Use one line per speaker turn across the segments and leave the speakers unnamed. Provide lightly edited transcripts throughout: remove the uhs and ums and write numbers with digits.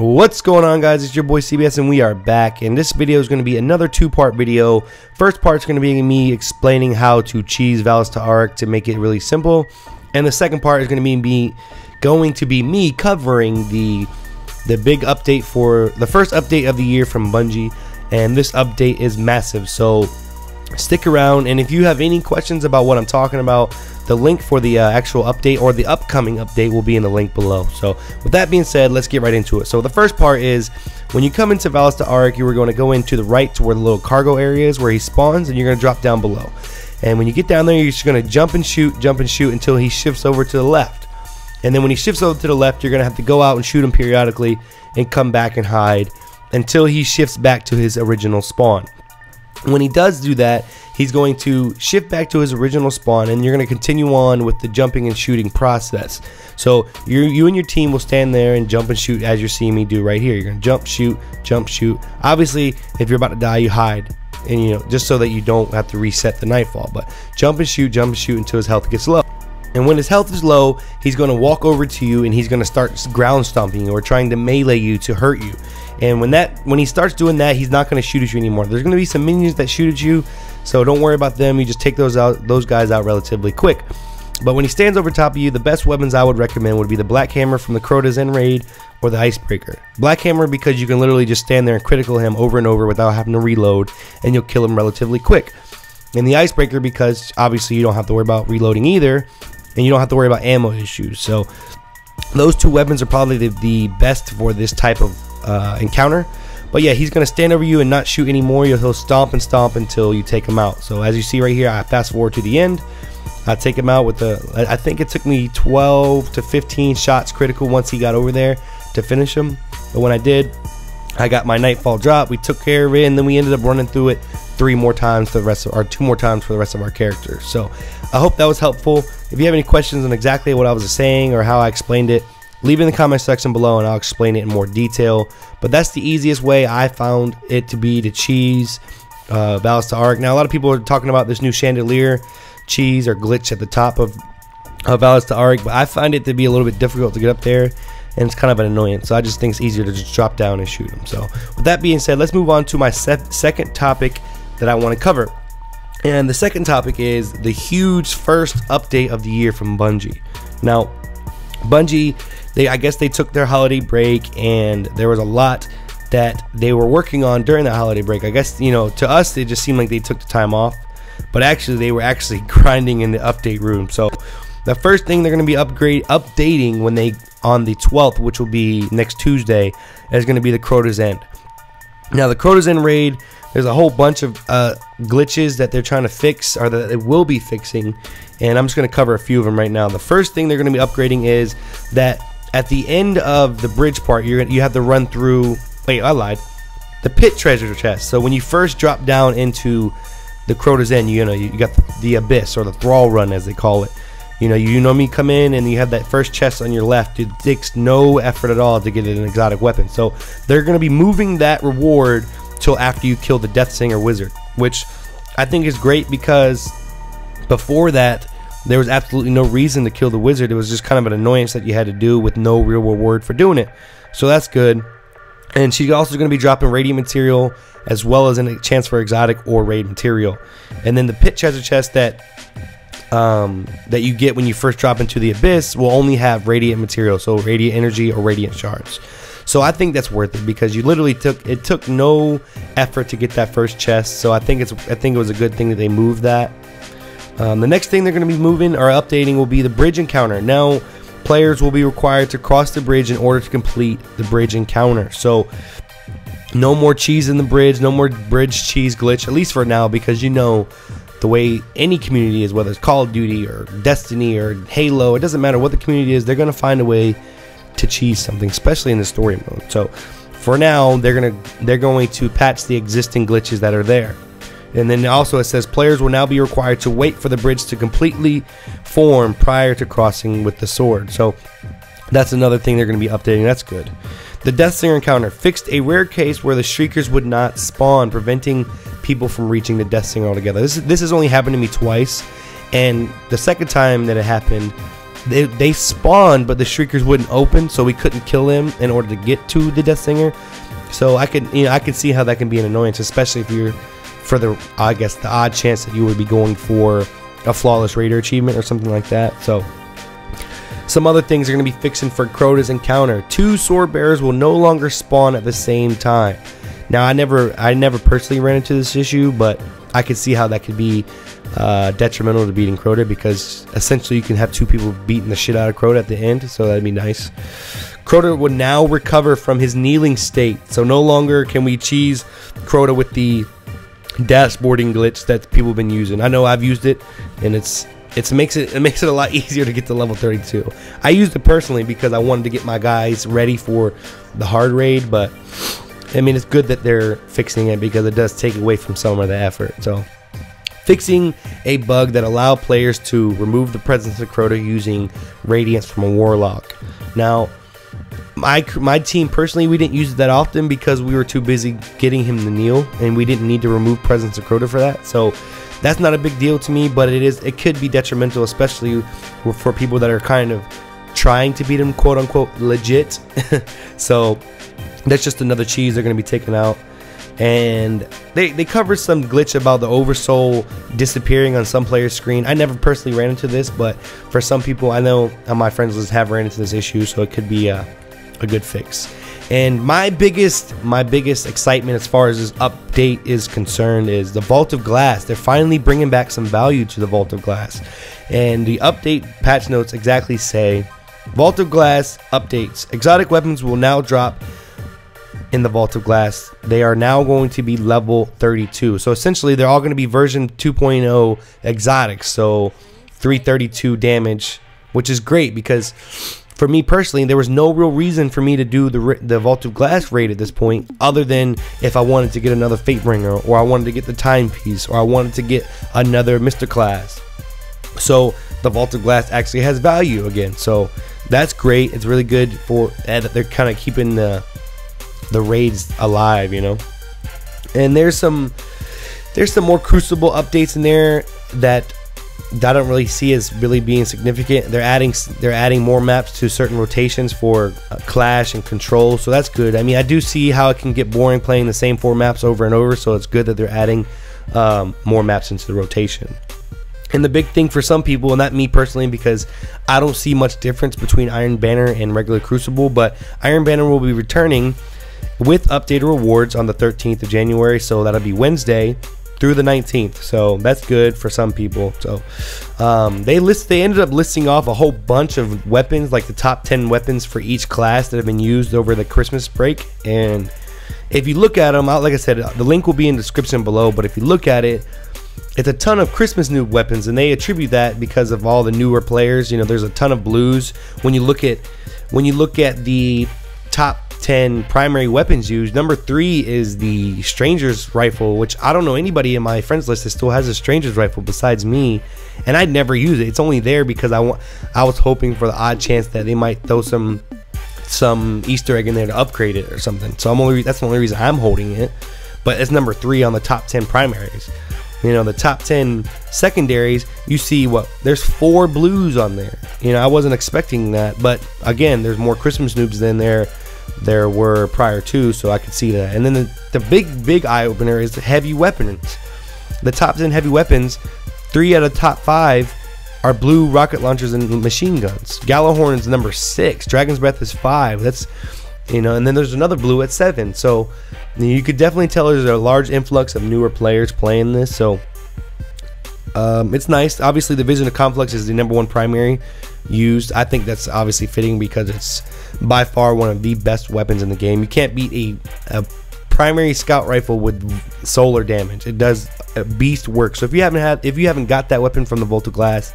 What's going on, guys? It's your boy CBS and we are back, and this video is going to be another two-part video. First part's going to be me explaining how to cheese VALUS to TAAURC to make it really simple, and the second part is going to be me covering the big update for the first update of the year from Bungie, and this update is massive, so stick around. And if you have any questions about what I'm talking about, the link for the actual update or the upcoming update will be in the link below. So with that being said, let's get right into it. So the first part is when you come into VALUS to TAAURC, you are going to go into the right to where the little cargo area is, where he spawns, and you're going to drop down below. And when you get down there, you're just going to jump and shoot until he shifts over to the left. And then when he shifts over to the left, you're going to have to go out and shoot him periodically and come back and hide until he shifts back to his original spawn. When he does do that, he's going to shift back to his original spawn, and you're going to continue on with the jumping and shooting process. So you and your team will stand there and jump and shoot as you're seeing me do right here. You're going to jump, shoot. Obviously, if you're about to die, you hide, and just so that you don't have to reset the nightfall. But jump and shoot until his health gets low. And when his health is low, he's going to walk over to you and he's going to start ground stomping you or trying to melee you to hurt you. And when he starts doing that, he's not going to shoot at you anymore. There's going to be some minions that shoot at you, so don't worry about them. You just take those guys out relatively quick. But when he stands over top of you, the best weapons I would recommend would be the Black Hammer from the Crota Encounter raid or the Icebreaker. Black Hammer because you can literally just stand there and critical him over and over without having to reload, and you'll kill him relatively quick. And the Icebreaker because obviously you don't have to worry about reloading either, and you don't have to worry about ammo issues. So those two weapons are probably the best for this type of encounter. But yeah, he's gonna stand over you and not shoot anymore. He'll stomp and stomp until you take him out. So as you see right here, I fast forward to the end. I take him out with I think it took me 12 to 15 shots critical once he got over there to finish him. But when I did, I got my nightfall drop. We took care of it, and then we ended up running through it 2 more times for the rest of our characters. So I hope that was helpful. If you have any questions on exactly what I was saying or how I explained it, leave it in the comment section below and I'll explain it in more detail. But that's the easiest way I found it to be to cheese VALUS to TAAURC. Now a lot of people are talking about this new chandelier cheese or glitch at the top of VALUS to TAAURC, but I find it to be a little bit difficult to get up there, and it's kind of an annoyance. So I just think it's easier to just drop down and shoot them. So with that being said, let's move on to my second topic that I want to cover. And the second topic is the huge first update of the year from Bungie. Now Bungie, I guess they took their holiday break, and there was a lot that they were working on during that holiday break. I guess, to us, it just seemed like they took the time off, but actually they were actually grinding in the update room. So the first thing they're going to be updating on the 12th, which will be next Tuesday, is going to be the Crota's End. Now the Crota's End raid, there's a whole bunch of glitches that they're trying to fix, or that they will be fixing, and I'm just going to cover a few of them right now. The first thing they're going to be upgrading is that at the end of the bridge part, you have to run through. Wait, I lied. The pit treasure chest. So when you first drop down into the Crota's End, you got the abyss, or the thrall run as they call it. You normally come in and you have that first chest on your left. It takes no effort at all to get an exotic weapon. So they're going to be moving that reward till after you kill the Deathsinger wizard, which I think is great, because before that there was absolutely no reason to kill the wizard. It was just kind of an annoyance that you had to do with no real reward for doing it. So that's good. And she's also going to be dropping radiant material as well as a chance for exotic or raid material. And then the pit treasure chest that you get when you first drop into the abyss will only have radiant material, so radiant energy or radiant shards. So I think that's worth it, because you literally took no effort to get that first chest. So I think it was a good thing that they moved that. The next thing they're going to be moving or updating will be the bridge encounter. Now players will be required to cross the bridge in order to complete the bridge encounter. So no more cheese in the bridge, no more bridge cheese glitch, at least for now, because the way any community is, whether it's Call of Duty or Destiny or Halo, it doesn't matter what the community is, they're going to find a way to cheese something, especially in the story mode. So for now, they're going to patch the existing glitches that are there. And then also it says players will now be required to wait for the bridge to completely form prior to crossing with the sword. So that's another thing they're going to be updating. That's good. The Deathsinger Encounter fixed a rare case where the Shriekers would not spawn, preventing people from reaching the Deathsinger altogether. This has only happened to me twice, and the second time that it happened, they spawned, but the Shriekers wouldn't open, so we couldn't kill them in order to get to the Deathsinger. So I could see how that can be an annoyance, especially if you're for the, I guess, the odd chance that you would be going for a flawless raider achievement or something like that. So some other things are going to be fixing for Crota's Encounter. 2 sword bearers will no longer spawn at the same time. Now I never personally ran into this issue, but I could see how that could be detrimental to beating Crota, because essentially you can have 2 people beating the shit out of Crota at the end, so that'd be nice. Crota would now recover from his kneeling state, so no longer can we cheese Crota with the dashboarding glitch that people have been using. I know I've used it, and it makes it a lot easier to get to level 32. I used it personally because I wanted to get my guys ready for the hard raid, but I mean, it's good that they're fixing it because it does take away from some of the effort. So fixing a bug that allowed players to remove the presence of Crota using radiance from a warlock. Now my team personally, we didn't use it that often because we were too busy getting him to kneel, and we didn't need to remove presence of Crota for that. So that's not a big deal to me, but it could be detrimental, especially for people that are kind of trying to beat him, quote unquote, legit. So that's just another cheese they're going to be taking out. And they covered some glitch about the oversoul disappearing on some players' screen. I never personally ran into this, but for some people, I know my friends list have ran into this issue, so it could be a good fix. And my biggest excitement as far as this update is concerned is the Vault of Glass. They're finally bringing back some value to the Vault of Glass, and the update patch notes exactly say Vault of Glass updates. Exotic weapons will now drop in the Vault of Glass. They are now going to be level 32. So essentially they're all going to be version 2.0 exotics. So 332 damage, which is great because for me personally, there was no real reason for me to do the Vault of Glass raid at this point, other than if I wanted to get another Fatebringer, or I wanted to get the Timepiece, or I wanted to get another Mr. Class. So the Vault of Glass actually has value again. So that's great. It's really good for they're kind of keeping the raids alive, you know. And there's some more Crucible updates in there that I don't really see as really being significant. They're adding more maps to certain rotations for Clash and Control, so that's good. I mean, I do see how it can get boring playing the same 4 maps over and over, so it's good that they're adding more maps into the rotation. And the big thing for some people, and not me personally, because I don't see much difference between Iron Banner and regular Crucible, but Iron Banner will be returning with updated rewards on the 13th of January, so that'll be Wednesday through the 19th. So that's good for some people. So they ended up listing off a whole bunch of weapons, like the top 10 weapons for each class that have been used over the Christmas break. And if you look at them, like I said, the link will be in the description below, but if you look at it, it's a ton of Christmas new weapons, and they attribute that because of all the newer players. You know, there's a ton of blues. When you look at the top 10 primary weapons used, number 3 is the Stranger's Rifle, which I don't know anybody in my friends list that still has a Stranger's Rifle besides me, and I'd never use it. It's only there because I was hoping for the odd chance that they might throw some Easter egg in there to upgrade it or something. So that's the only reason I'm holding it. But it's number 3 on the top 10 primaries. You know, the top 10 secondaries, you see there's 4 blues on there. You know, I wasn't expecting that, but again, there's more Christmas noobs than there were prior to, so I could see that. And then the big eye opener is the heavy weapons. The top 10 heavy weapons, 3 out of top 5 are blue rocket launchers and machine guns. Gallowhorn is number 6. Dragon's Breath is 5. That's, you know, and then there's another blue at 7. So you could definitely tell there's a large influx of newer players playing this. So it's nice. Obviously, the Vision of Conflux is the #1 primary used. I think that's obviously fitting because it's by far one of the best weapons in the game. You can't beat a primary scout rifle with solar damage. It does beast work. So if you haven't got that weapon from the Vault of Glass,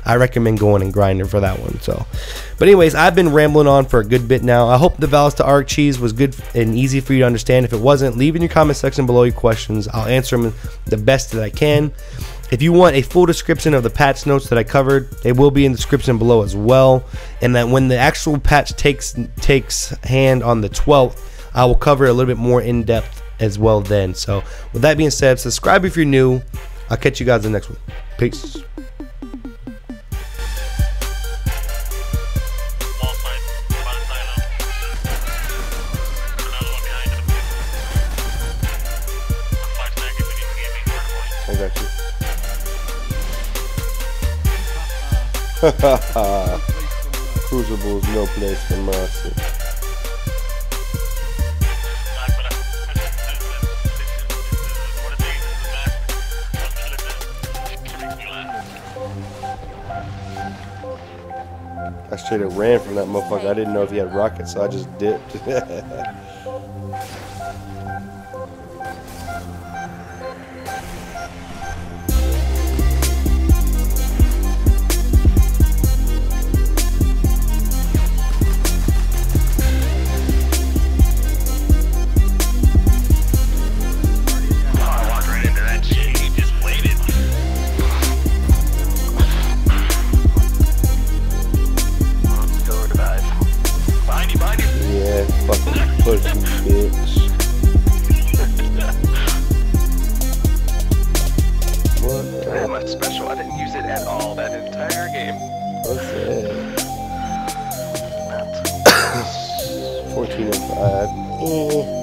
I recommend going and grinding for that one. So, but anyways, I've been rambling on for a good bit now. I hope the VALUS to TAAURC cheese was good and easy for you to understand. If it wasn't, leave in your comment section below your questions. I'll answer them the best that I can. If you want a full description of the patch notes that I covered, they will be in the description below as well. And that when the actual patch takes hand on the 12th, I will cover it a little bit more in depth as well then. So with that being said, subscribe if you're new. I'll catch you guys in the next one. Peace. got you. Hahaha. Crucible is no place for mercy. I straight up ran from that motherfucker. I didn't know if he had rockets, so I just dipped.
Special. I didn't use it at all that entire game.
Okay. 14 and 5.